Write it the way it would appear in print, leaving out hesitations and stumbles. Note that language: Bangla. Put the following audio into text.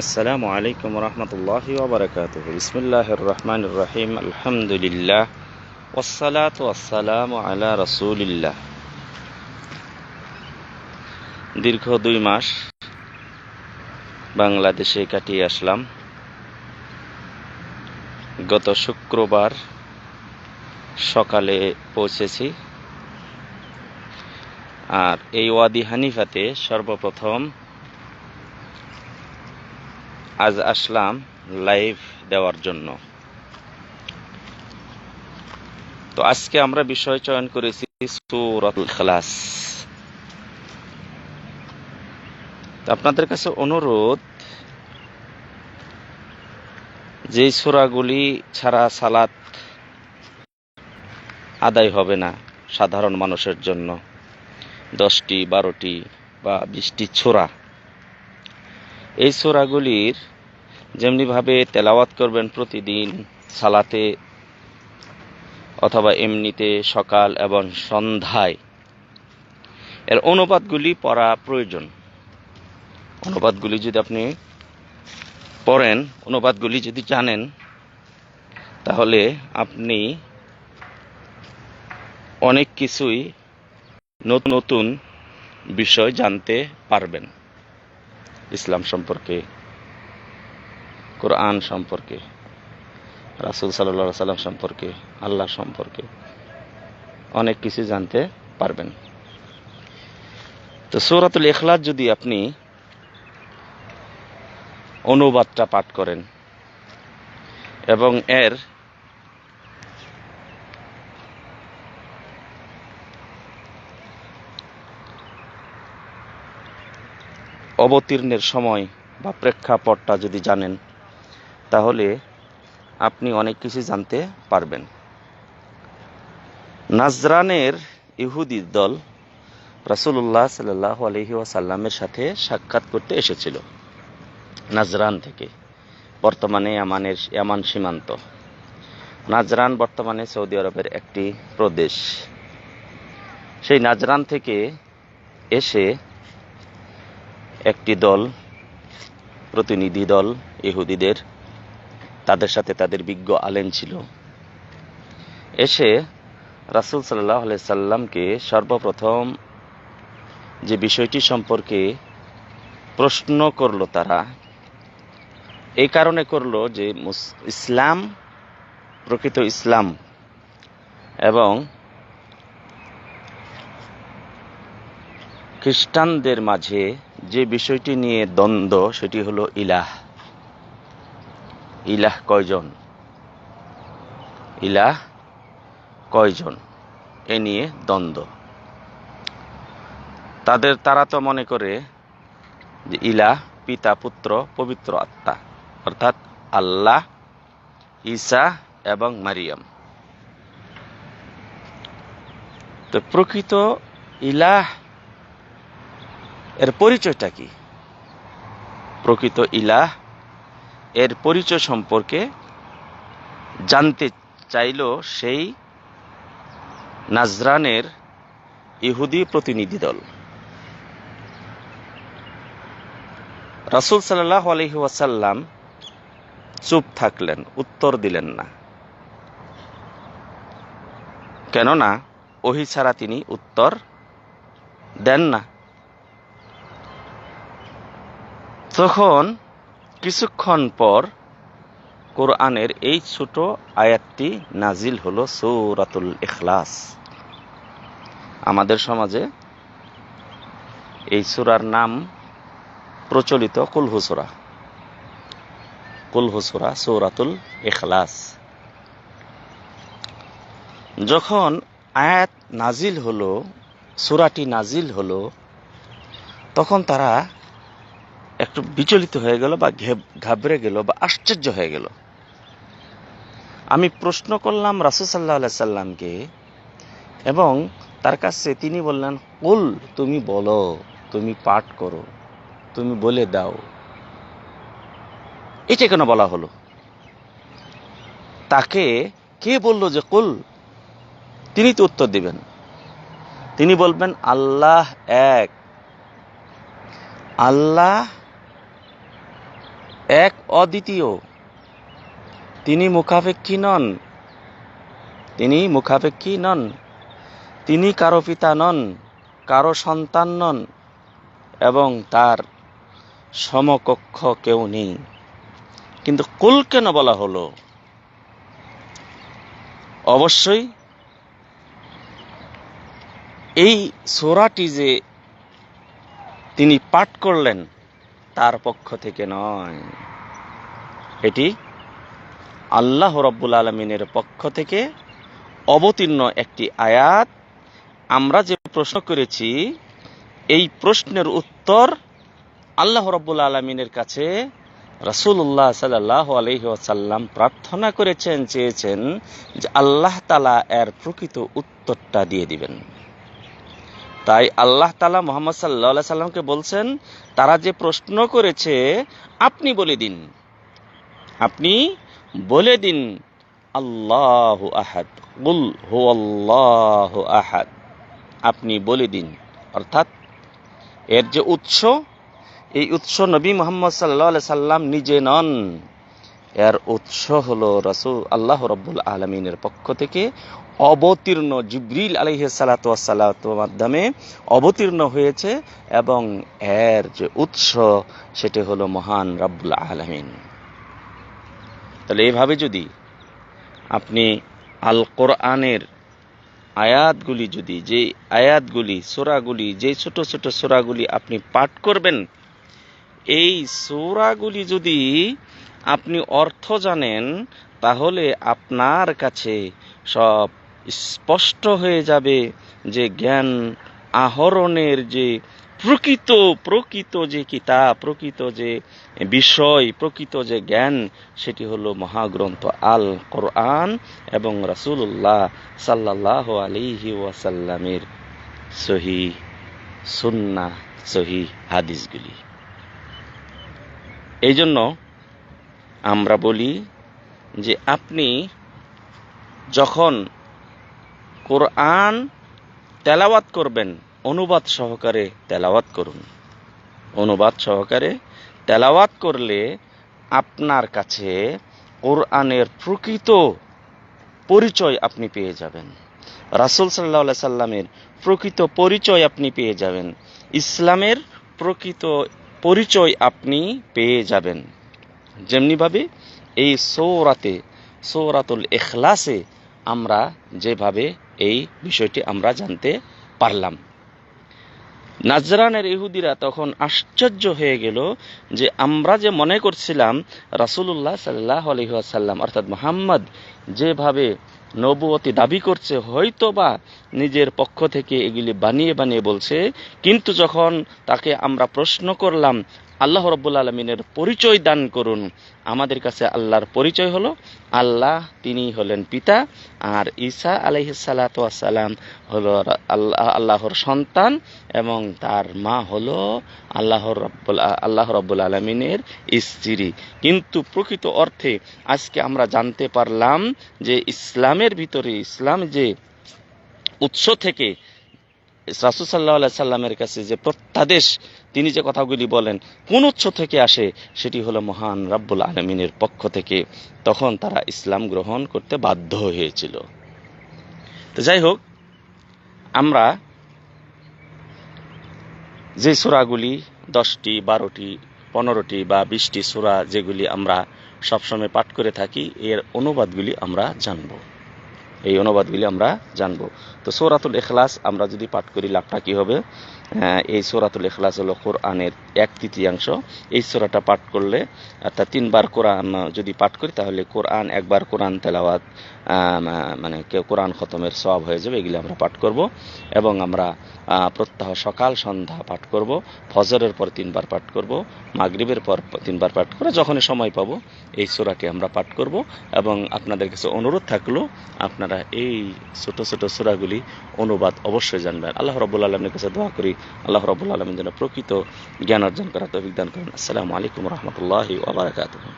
আসসালামু আলাইকুম রহমতুল্লাহি ওয়া বারাকাতুহু। বিসমিল্লাহির রহমানির রহিম। আলহামদুলিল্লাহ ওয়াসসালাতু ওয়াসসালামু আলা রাসূলিল্লাহ। দীর্ঘ 2 মাস বাংলাদেশে কাটিয়ে আসলাম। গত শুক্রবার সকালে পৌঁছেছি। আর এই ওয়াদি হানিফাতে সর্বপ্রথম আজ আসলাম লাইভ দেওয়ার জন্য। তো আজকে আমরা বিষয় চয়ন করেছি সূরাতুল ইখলাস। আপনাদের কাছে অনুরোধ, যে সূরাগুলি ছাড়া সালাত আদায় হবে না সাধারণ মানুষের জন্য, 10টি 12টি বা 20টি সূরা, এই সূরাগুলির যেমনিভাবে তেলাওয়াত করবেন প্রতিদিন সালাতে অথবা এমনিতে সকাল এবং সন্ধ্যায়, এর অনুবাদগুলি পড়া প্রয়োজন। অনুবাদগুলি যদি আপনি পড়েন, অনুবাদগুলি যদি জানেন, তাহলে আপনি অনেক কিছুই নতুন নতুন বিষয় জানতে পারবেন। ইসলাম সম্পর্কে, কোরআন সম্পর্কে, রাসূল সাল্লাল্লাহু আলাইহি সাল্লাম সম্পর্কে, আল্লাহ সম্পর্কে অনেক কিছু জানতে পারবেন। তো সূরাতুল ইখলাস যদি আপনি অনুবাদটা পাঠ করেন এবং এর অবতীর্ণের সময় বা প্রেক্ষাপটটা যদি জানেন, তাহলে আপনি অনেক কিছু জানতে পারবেন। নাজরানের ইহুদি দল রাসূলুল্লাহ সাল্লাল্লাহু আলাইহি ওয়াসাল্লামের সাথে সাক্ষাৎ করতে এসেছিল নাজরান থেকে, বর্তমানে ইয়ামান সীমান্ত। নাজরান বর্তমানে সৌদি আরবের একটি প্রদেশ। সেই নাজরান থেকে এসে একটি দল, প্রতিনিধি দল ইহুদিদের, তাদের সাথে তাদের বিজ্ঞ আলেম ছিল, এসে রাসূল সাল্লাল্লাহু আলাইহি সাল্লামকে সর্বপ্রথম যে বিষয়টি সম্পর্কে প্রশ্ন করলো, তারা এই কারণে করলো যে ইসলাম, প্রকৃত ইসলাম এবং খ্রিস্টানদের মাঝে যে বিষয়টি নিয়ে দ্বন্দ্ব, সেটি হলো ইলাহ। ইলাহ কয়জন, ইলাহ কয়জন, এ নিয়ে দ্বন্দ্ব। তারা তো মনে করে যে ইলাহ পিতা, পুত্র, পবিত্র আত্মা, অর্থাৎ আল্লাহ, ঈসা এবং মারিয়াম। তো প্রকৃত ইলাহ এর পরিচয়টা কি? প্রকৃত ইলাহ এর পরিচয় সম্পর্কে জানতে চাইল সেই নাজরানের ইহুদি প্রতিনিধি দল। রাসূল সাল্লাল্লাহু আলাইহি ওয়াসাল্লাম চুপ থাকলেন, উত্তর দিলেন না। কেননা ওহী ছাড়া তিনি উত্তর দেন না। তখন কিছুক্ষণ পর কোরআনের এই ছোট আয়াতটি নাজিল হলো, সূরাতুল ইখলাস। আমাদের সমাজে এই সূরার নাম প্রচলিত কুলহু সূরা, কুলহু সূরা, সূরাতুল ইখলাস। যখন আয়াত নাজিল হলো, সূরাটি নাজিল হলো, তখন তারা একটু বিচলিত হয়ে গেল বা ঘাবড়ে গেল বা আশ্চর্য হয়ে গেল। আমি প্রশ্ন করলাম রাসূল সাল্লাল্লাহু আলাইহি সাল্লামকে, এবং তার কাছে তিনি বললেন, কুল, তুমি বলো, তুমি পাঠ করো, তুমি বলে দাও। এটা কেন বলা হলো? তাকে কে বললো যে কুল? তিনি তো উত্তর দিবেন, তিনি বলবেন আল্লাহ এক, আল্লাহ এক অদ্বিতীয়, তিনি মুখাপেক্ষী নন, তিনি মুখাপেক্ষী নন, তিনি কারো পিতা নন, কারো সন্তান নন, এবং তার সমকক্ষ কেউ নেই। কিন্তু কুল কেন বলা হলো? অবশ্যই এই সূরাটি যে তিনি পাঠ করলেন তার পক্ষ থেকে নয়, এটি আল্লাহ রাব্বুল আলামিনের পক্ষ থেকে অবতীর্ণ একটি আয়াত। আমরা যে প্রশ্ন করেছি এই প্রশ্নের উত্তর আল্লাহ রাব্বুল আলামিনের কাছে রাসূলুল্লাহ সাল্লাল্লাহু আলাইহি ওয়াসাল্লাম প্রার্থনা করেছেন, চেয়েছেন যে আল্লাহ তাআলা এর প্রকৃত উত্তরটা দিয়ে দিবেন। তাই আল্লাহ তাআলা মুহাম্মদ সাল্লাল্লাহু আলাইহি সাল্লামকে বলছেন, তারা যে প্রশ্ন করেছে আপনি বলে দিন, আপনি বলে দিন আল্লাহু আহাদ, কুল হুয়াল্লাহু আহাদ, আপনি বলে দিন। অর্থাৎ এর যে উৎস, এই উৎস নবী মুহাম্মদ সাল্লাল্লাহু আলাইহি সাল্লাম নিজে নন, এর উৎস হলো রাসূল আল্লাহ রাব্বুল আলামিনের পক্ষ থেকে অবতীর্ণ জিবরিল আলাইহিস সালাতু ওয়াস সালামের মাধ্যমে অবতীর্ণ হয়েছে, এবং এর যে উৎস সেটি হলো মহান রাব্বুল আলামিন। তাহলে এইভাবে যদি আপনি আল কোরআনের আয়াতগুলি, যদি যে আয়াতগুলি, সূরাগুলি, যে ছোট ছোট সূরাগুলি আপনি পাঠ করবেন, এই সূরাগুলি যদি আপনি অর্থ জানেন, তাহলে আপনার কাছে সব স্পষ্ট হয়ে যাবে যে জ্ঞান আহরণের যে প্রকৃত যে কিতাব, প্রকৃত যে বিষয়, প্রকৃত যে জ্ঞান, সেটি হলো মহাগ্রন্থ আল কোরআন এবং রাসূলুল্লাহ সাল্লাল্লাহু আলাইহি ওয়াসাল্লামের সহিহ সুন্নাহ, সহিহ হাদিসগুলি। এই জন্য আমরা বলি যে আপনি যখন কোরআন তেলাওয়াত করবেন, অনুবাদ সহকারে তেলাওয়াত করুন। অনুবাদ সহকারে তেলাওয়াত করলে আপনার কাছে কোরআনের প্রকৃত পরিচয় আপনি পেয়ে যাবেন, রাসূল সাল্লাল্লাহু আলাইহি সাল্লামের প্রকৃত পরিচয় আপনি পেয়ে যাবেন, ইসলামের প্রকৃত পরিচয় আপনি পেয়ে যাবেন। যেমনিভাবে এই সূরাতুল ইখলাসে আমরা যেভাবে এই বিষয়টি আমরা জানতে পারলাম। নাজরানের ইহুদিরা তখন আশ্চর্য হয়ে গেল যে আমরা যে মনে করছিলাম রাসূলুল্লাহ সাল্লাল্লাহু আলাইহি ওয়াসাল্লাম অর্থাৎ মুহাম্মদ যেভাবে নবুয়তি দাবি করছে, হয়তো বা নিজের পক্ষ থেকে এগুলি বানিয়ে বানিয়ে বলছে, কিন্তু যখন তাকে আমরা প্রশ্ন করলাম আল্লাহ রাব্বুল আলামিনের পরিচয় দান করুন, আমাদের কাছে আল্লাহর পরিচয় হলো আল্লাহ, তিনি হলেন পিতা, আর ঈসা আলাইহিস সালাতু ওয়াস সালাম হলো আল্লাহর সন্তান, এবং তার মা হলো আল্লাহ রাব্বুল আলামিনের স্ত্রী। কিন্তু প্রকৃত অর্থে আজকে আমরা জানতে পারলাম যে ইসলামের ভিতরে, ইসলাম যে উৎস থেকে রাসূল সাল্লাল্লাহু আলাইহি সাল্লামের কাছে যে প্রত্যাদেশ, তিনি যে কথাগুলি বলেন, কোন উৎস থেকে আসে, সেটি হলো মহান রাব্বুল আলামিনের পক্ষ থেকে। তখন তারা ইসলাম গ্রহণ করতে বাধ্য হয়েছিল। তো যাই হোক, আমরা যে সূরাগুলি 10টি, 12টি, 15টি বা 20টি সূরা যেগুলি আমরা সবসময় পাঠ করে থাকি, এর অনুবাদগুলি আমরা জানব। এই অনুবাদগুলি আমরা জানব। তো সূরাতুল ইখলাস আমরা যদি পাঠ করি লাভটা কি হবে? এই সূরাতুল ইখলাস হলো কোরআনের 1/3। এই সূরাটা পাঠ করলে, অর্থাৎ 3 বার কোরআন যদি পাঠ করি, তাহলে কোরআন একবার কোরআন তেলাওয়াত, মানে কোরআন খতমের সওয়াব হয়ে যাবে। এগুলি আমরা পাঠ করব, এবং আমরা প্রত্যহ সকাল সন্ধ্যা পাঠ করব। ফজরের পর 3 বার পাঠ করব, মাগরিবের পর 3 বার পাঠ করে যখনই সময় পাবো এই সূরাটি আমরা পাঠ করব। এবং আপনাদের কাছে অনুরোধ থাকলো, আপনারা এই ছোট ছোট সূরাগুলি অনুবাদ অবশ্যই জানবেন। আল্লাহ রাব্বুল আলামিনের কাছে দোয়া করি, আল্লাহ রাব্বুল আলামিন যেন প্রকৃত জ্ঞান অর্জন করার তৌফিক দান করেন। আসসালামু আলাইকুম ওয়া রাহমাতুল্লাহি ওয়া বারাকাতুহু।